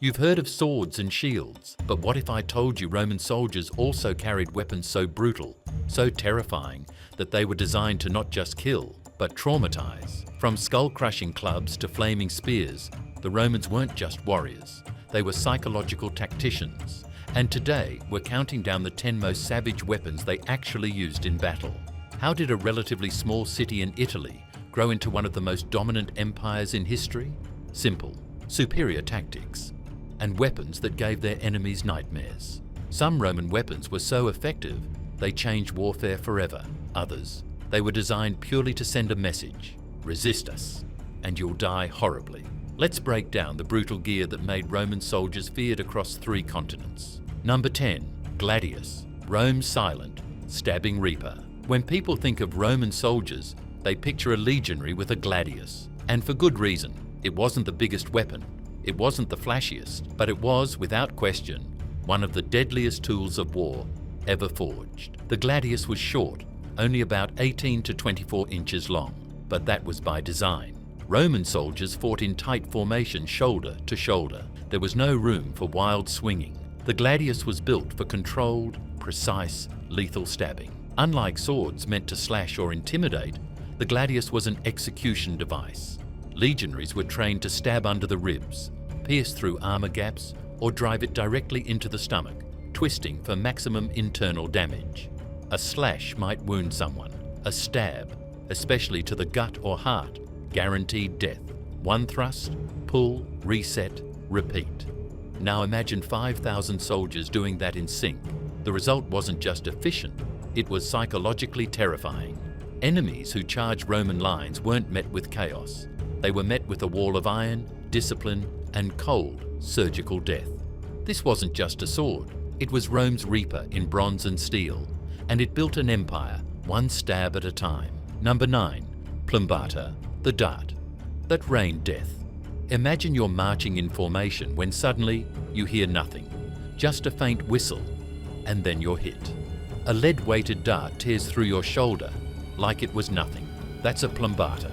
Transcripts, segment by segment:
You've heard of swords and shields, but what if I told you Roman soldiers also carried weapons so brutal, so terrifying, that they were designed to not just kill, but traumatize? From skull-crushing clubs to flaming spears, the Romans weren't just warriors, they were psychological tacticians. And today, we're counting down the 10 most savage weapons they actually used in battle. How did a relatively small city in Italy grow into one of the most dominant empires in history? Simple: superior tactics and weapons that gave their enemies nightmares. Some Roman weapons were so effective, they changed warfare forever. Others, they were designed purely to send a message: resist us, and you'll die horribly. Let's break down the brutal gear that made Roman soldiers feared across 3 continents. Number 10. Gladius, Rome's silent, stabbing reaper. When people think of Roman soldiers, they picture a legionary with a gladius. And for good reason. It wasn't the biggest weapon, it wasn't the flashiest, but it was, without question, one of the deadliest tools of war ever forged. The gladius was short, only about 18 to 24 inches long, but that was by design. Roman soldiers fought in tight formation, shoulder to shoulder. There was no room for wild swinging. The gladius was built for controlled, precise, lethal stabbing. Unlike swords meant to slash or intimidate, the gladius was an execution device. Legionaries were trained to stab under the ribs, pierce through armor gaps, or drive it directly into the stomach, twisting for maximum internal damage. A slash might wound someone. A stab, especially to the gut or heart, guaranteed death. One thrust, pull, reset, repeat. Now imagine 5,000 soldiers doing that in sync. The result wasn't just efficient, it was psychologically terrifying. Enemies who charged Roman lines weren't met with chaos. They were met with a wall of iron, discipline, and cold, surgical death. This wasn't just a sword, it was Rome's reaper in bronze and steel, and it built an empire, one stab at a time. Number 9. Plumbata, the dart that rained death. Imagine you're marching in formation when suddenly you hear nothing, just a faint whistle, and then you're hit. A lead-weighted dart tears through your shoulder like it was nothing. That's a plumbata.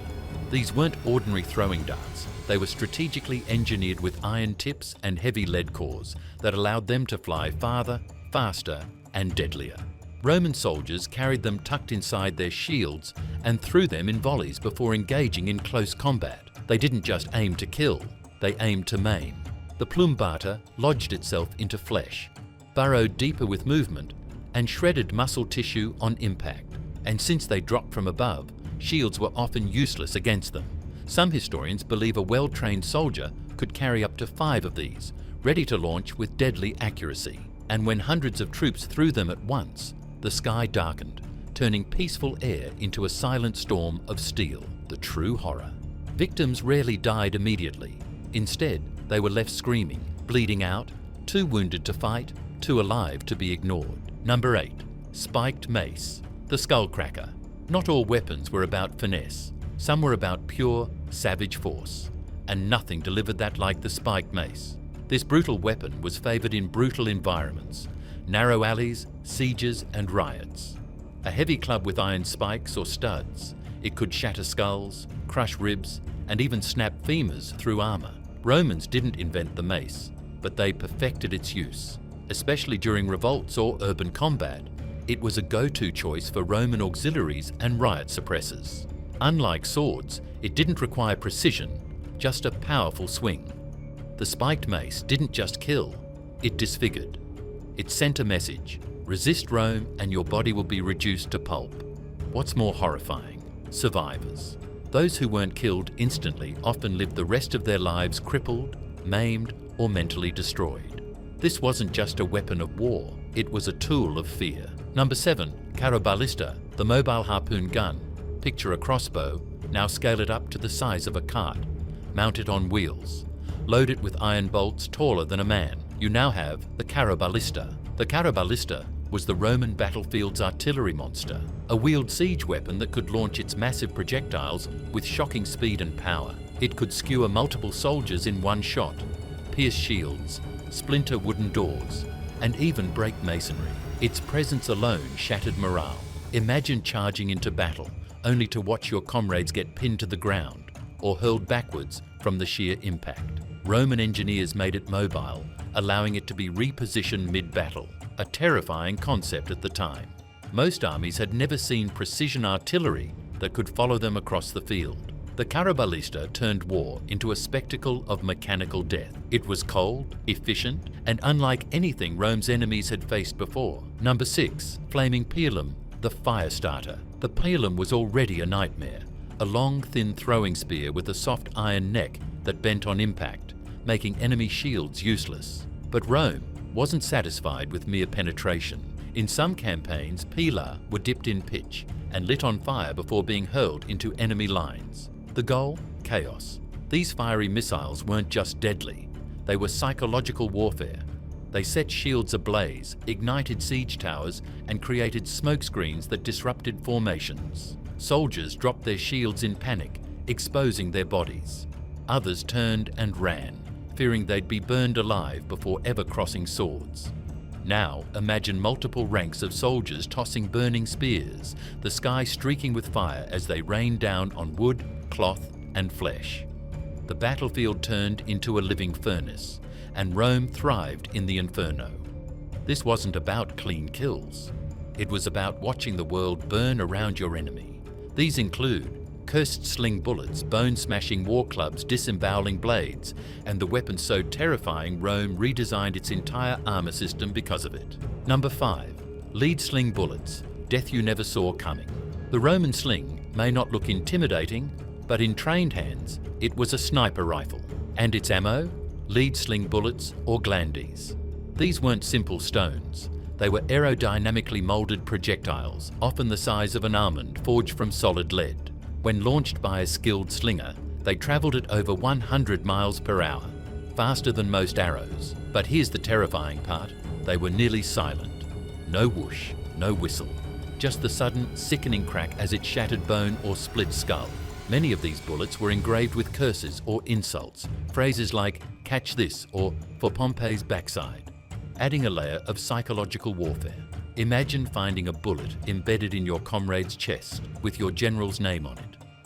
These weren't ordinary throwing darts. They were strategically engineered with iron tips and heavy lead cores that allowed them to fly farther, faster, and deadlier. Roman soldiers carried them tucked inside their shields and threw them in volleys before engaging in close combat. They didn't just aim to kill, they aimed to maim. The plumbata lodged itself into flesh, burrowed deeper with movement, and shredded muscle tissue on impact. And since they dropped from above, shields were often useless against them. Some historians believe a well-trained soldier could carry up to 5 of these, ready to launch with deadly accuracy. And when hundreds of troops threw them at once, the sky darkened, turning peaceful air into a silent storm of steel. The true horror. Victims rarely died immediately. Instead, they were left screaming, bleeding out, too wounded to fight, too alive to be ignored. Number 8. Spiked mace, the skullcracker. Not all weapons were about finesse. Some were about pure, savage force. And nothing delivered that like the spiked mace. This brutal weapon was favored in brutal environments, narrow alleys, sieges, and riots. A heavy club with iron spikes or studs, it could shatter skulls, crush ribs, and even snap femurs through armor. Romans didn't invent the mace, but they perfected its use. Especially during revolts or urban combat, it was a go-to choice for Roman auxiliaries and riot suppressors. Unlike swords, it didn't require precision, just a powerful swing. The spiked mace didn't just kill, it disfigured. It sent a message: resist Rome and your body will be reduced to pulp. What's more horrifying? Survivors. Those who weren't killed instantly often lived the rest of their lives crippled, maimed, or mentally destroyed. This wasn't just a weapon of war, it was a tool of fear. Number 7. Carroballista, the mobile harpoon gun. Picture a crossbow, now scale it up to the size of a cart. Mount it on wheels. Load it with iron bolts taller than a man. You now have the Carroballista. The Carroballista was the Roman battlefield's artillery monster, a wheeled siege weapon that could launch its massive projectiles with shocking speed and power. It could skewer multiple soldiers in one shot, pierce shields, splinter wooden doors, and even break masonry. Its presence alone shattered morale. Imagine charging into battle, only to watch your comrades get pinned to the ground or hurled backwards from the sheer impact. Roman engineers made it mobile, allowing it to be repositioned mid-battle, a terrifying concept at the time. Most armies had never seen precision artillery that could follow them across the field. The Carroballista turned war into a spectacle of mechanical death. It was cold, efficient, and unlike anything Rome's enemies had faced before. Number 6. Flaming pilum, the fire starter. The pilum was already a nightmare, a long, thin throwing spear with a soft iron neck that bent on impact, making enemy shields useless. But Rome wasn't satisfied with mere penetration. In some campaigns, pila were dipped in pitch and lit on fire before being hurled into enemy lines. The goal? Chaos. These fiery missiles weren't just deadly, they were psychological warfare. They set shields ablaze, ignited siege towers, and created smoke screens that disrupted formations. Soldiers dropped their shields in panic, exposing their bodies. Others turned and ran, fearing they'd be burned alive before ever crossing swords. Now imagine multiple ranks of soldiers tossing burning spears, the sky streaking with fire as they rained down on wood, cloth, and flesh. The battlefield turned into a living furnace, and Rome thrived in the inferno. This wasn't about clean kills. It was about watching the world burn around your enemy. These include cursed sling bullets, bone-smashing war clubs, disemboweling blades, and the weapon so terrifying Rome redesigned its entire armor system because of it. Number 5. Lead sling bullets, death you never saw coming. The Roman sling may not look intimidating, but in trained hands, it was a sniper rifle. And its ammo? Lead sling bullets or gladius. These weren't simple stones. They were aerodynamically molded projectiles, often the size of an almond, forged from solid lead. When launched by a skilled slinger, they travelled at over 100 miles per hour, faster than most arrows. But here's the terrifying part, they were nearly silent. No whoosh, no whistle, just the sudden, sickening crack as it shattered bone or split skull. Many of these bullets were engraved with curses or insults, phrases like "catch this" or "for Pompey's backside," adding a layer of psychological warfare. Imagine finding a bullet embedded in your comrade's chest with your general's name on it.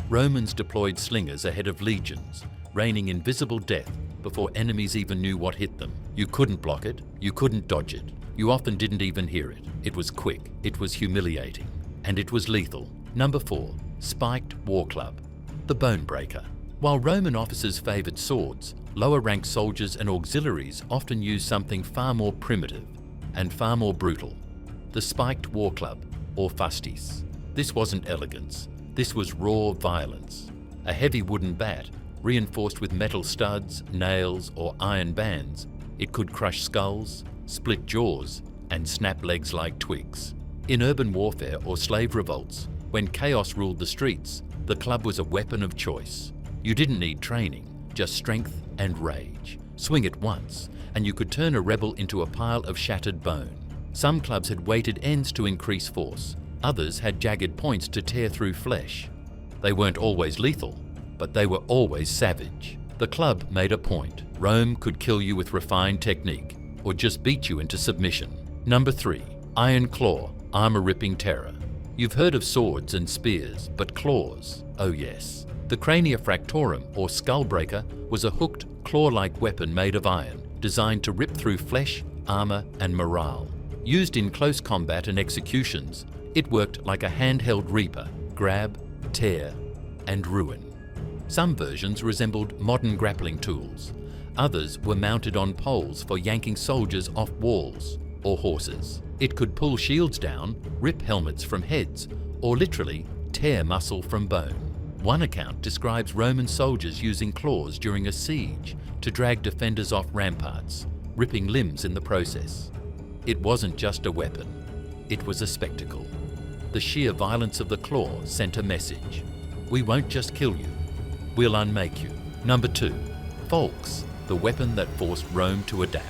Romans deployed slingers ahead of legions, raining invisible death before enemies even knew what hit them. You couldn't block it, you couldn't dodge it, you often didn't even hear it. It was quick, it was humiliating, and it was lethal. Number 4. Spiked war club, the bone breaker. While Roman officers favoured swords, lower-ranked soldiers and auxiliaries often used something far more primitive and far more brutal. The spiked war club, or fustis. This wasn't elegance, this was raw violence. A heavy wooden bat, reinforced with metal studs, nails, or iron bands, it could crush skulls, split jaws, and snap legs like twigs. In urban warfare or slave revolts, when chaos ruled the streets, the club was a weapon of choice. You didn't need training, just strength and rage. Swing it once, and you could turn a rebel into a pile of shattered bone. Some clubs had weighted ends to increase force. Others had jagged points to tear through flesh. They weren't always lethal, but they were always savage. The club made a point. Rome could kill you with refined technique, or just beat you into submission. Number 3. Iron claw, armor-ripping terror. You've heard of swords and spears, but claws? Oh yes. The crania fractorum, or skull breaker, was a hooked, claw-like weapon made of iron, designed to rip through flesh, armor, and morale. Used in close combat and executions, it worked like a handheld reaper, grab, tear, and ruin. Some versions resembled modern grappling tools. Others were mounted on poles for yanking soldiers off walls or horses. It could pull shields down, rip helmets from heads, or literally tear muscle from bone. One account describes Roman soldiers using claws during a siege to drag defenders off ramparts, ripping limbs in the process. It wasn't just a weapon, it was a spectacle. The sheer violence of the claw sent a message. We won't just kill you, we'll unmake you. Number 2. Falx, the weapon that forced Rome to adapt.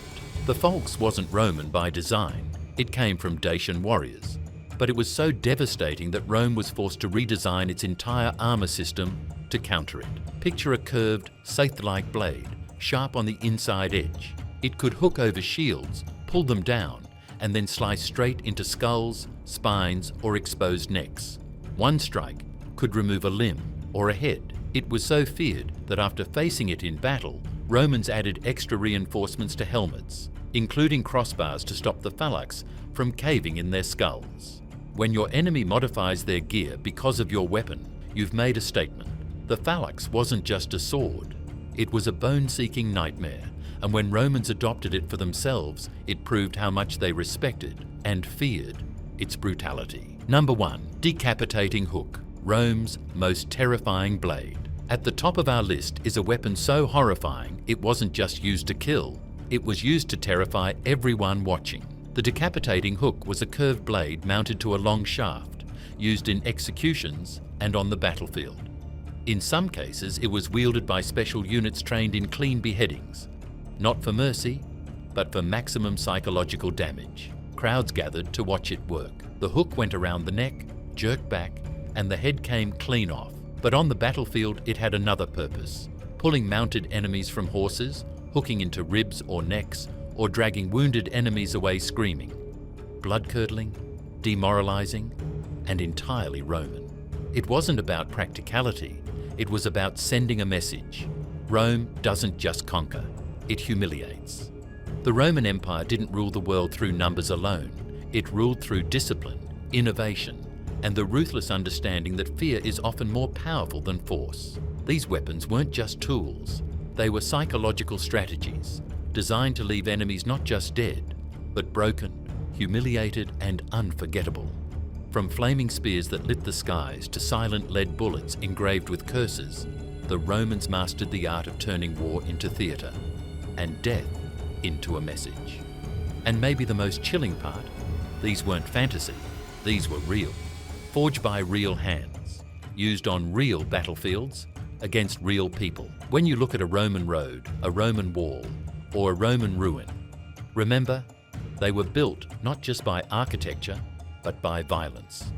The falx wasn't Roman by design, it came from Dacian warriors. But it was so devastating that Rome was forced to redesign its entire armor system to counter it. Picture a curved, scythe-like blade, sharp on the inside edge. It could hook over shields, pull them down, and then slice straight into skulls, spines, or exposed necks. One strike could remove a limb or a head. It was so feared that after facing it in battle, Romans added extra reinforcements to helmets, including crossbars to stop the Falx from caving in their skulls. When your enemy modifies their gear because of your weapon, you've made a statement. The Falx wasn't just a sword, it was a bone-seeking nightmare, and when Romans adopted it for themselves, it proved how much they respected and feared its brutality. Number 1. Decapitating hook, Rome's most terrifying blade. At the top of our list is a weapon so horrifying it wasn't just used to kill, it was used to terrify everyone watching. The decapitating hook was a curved blade mounted to a long shaft, used in executions and on the battlefield. In some cases, it was wielded by special units trained in clean beheadings, not for mercy, but for maximum psychological damage. Crowds gathered to watch it work. The hook went around the neck, jerked back, and the head came clean off. But on the battlefield, it had another purpose: pulling mounted enemies from horses, hooking into ribs or necks, or dragging wounded enemies away screaming. Blood-curdling, demoralizing, and entirely Roman. It wasn't about practicality, it was about sending a message. Rome doesn't just conquer, it humiliates. The Roman Empire didn't rule the world through numbers alone, it ruled through discipline, innovation, and the ruthless understanding that fear is often more powerful than force. These weapons weren't just tools, they were psychological strategies, designed to leave enemies not just dead, but broken, humiliated, and unforgettable. From flaming spears that lit the skies to silent lead bullets engraved with curses, the Romans mastered the art of turning war into theatre, and death into a message. And maybe the most chilling part, these weren't fantasy, these were real. Forged by real hands, used on real battlefields, against real people. When you look at a Roman road, a Roman wall, or a Roman ruin, remember, they were built not just by architecture, but by violence.